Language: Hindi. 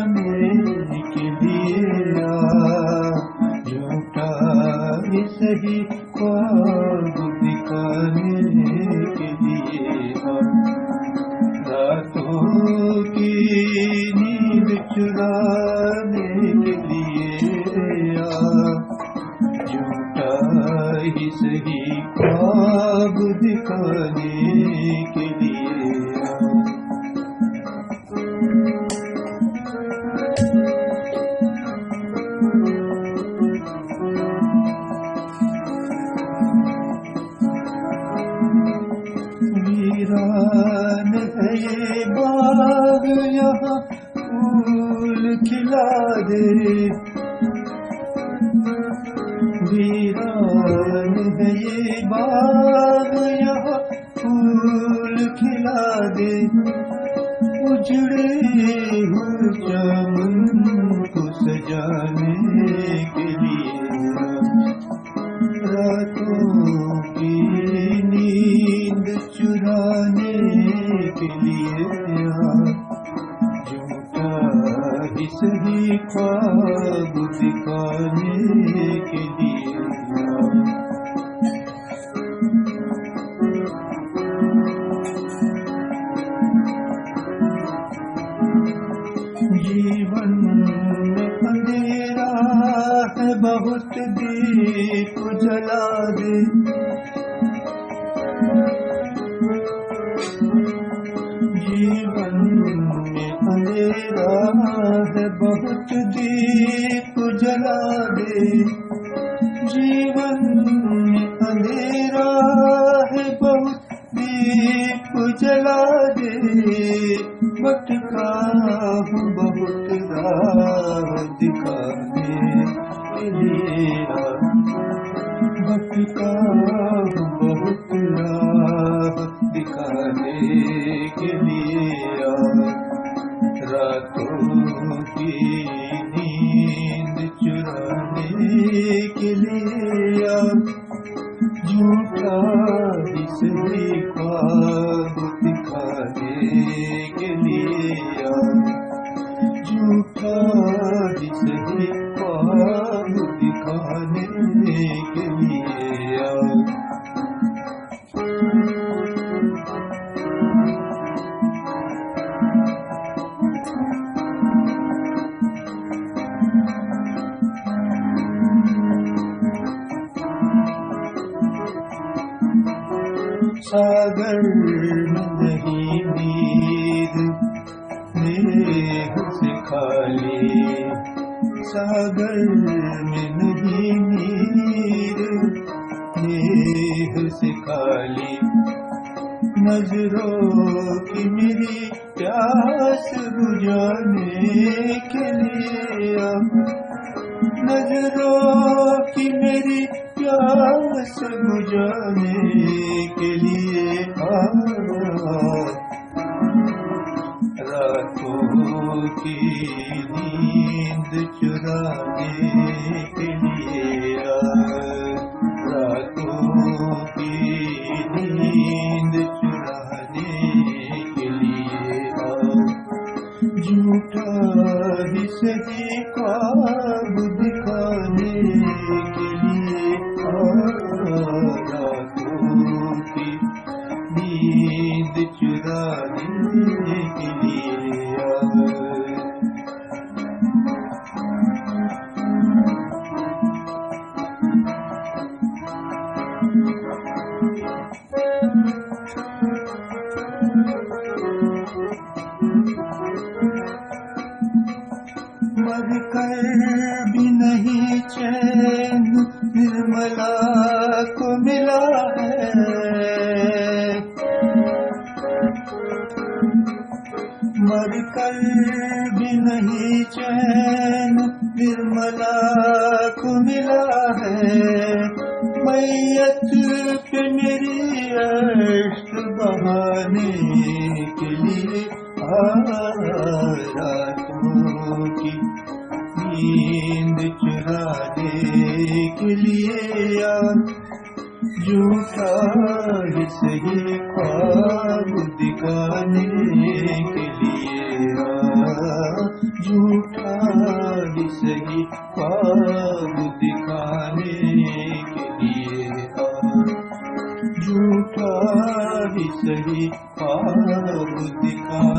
के लिए झूठा ही सही ख्वाब दिखाने के लिए रातों की नींद चुराने के लिए झूठा ही सही ख्वाब दिखाने के लिए वीरान है ये बाग यहाँ फूल खिला दे वीरान है ये बाग यहाँ फूल खिला दे उजड़े हुए चमन को सजाने के लिए रातों की नींद चुराने के लिए झूठा ही सही ख्वाब दिखाने के लिए जीवन में अंधेरा है बहुत दीप जला दे जीवन में अंधेरा है बहुत दीप जला दे जीवन में अंधेरा है बहुत दीप जला दे भटका हूँ बहुत राह दिखाने के लिए भटका हूँ बहुत राह दिखाने के लिए रातों की नींद चुराने के लिए झूठा ही सही ख्वाब दिखाने के लिए झूठा ही सही ख्वाब दिखाने के लिए सागर नहीं नीर नेह से खाली सागर में नहीं नीर नेह से खाली नजरों की मेरी प्यास बुझाने के लिए नजरों की मेरी प्यास बुझाने के लिए रातों की नींद चुराने के लिए रातों की नींद चुराने के लिए झूठा ही सही ख्वाब दिखाने के लिए रातों की नींद चुराने के लिए मर कर भी नहीं चैन निर्मला को मिला है मर कर भी नहीं चैन निर्मला को मिला है मैयत पे मेरी अश्क बहाने के लिए रातों की नींद चुराने के लिए झूठा ही सही ख्वाब दिखाने के लिए झूठा ही सही ख्वाब दिखाने के लिए आ, झूठा ही सही ख्वाब दिखाने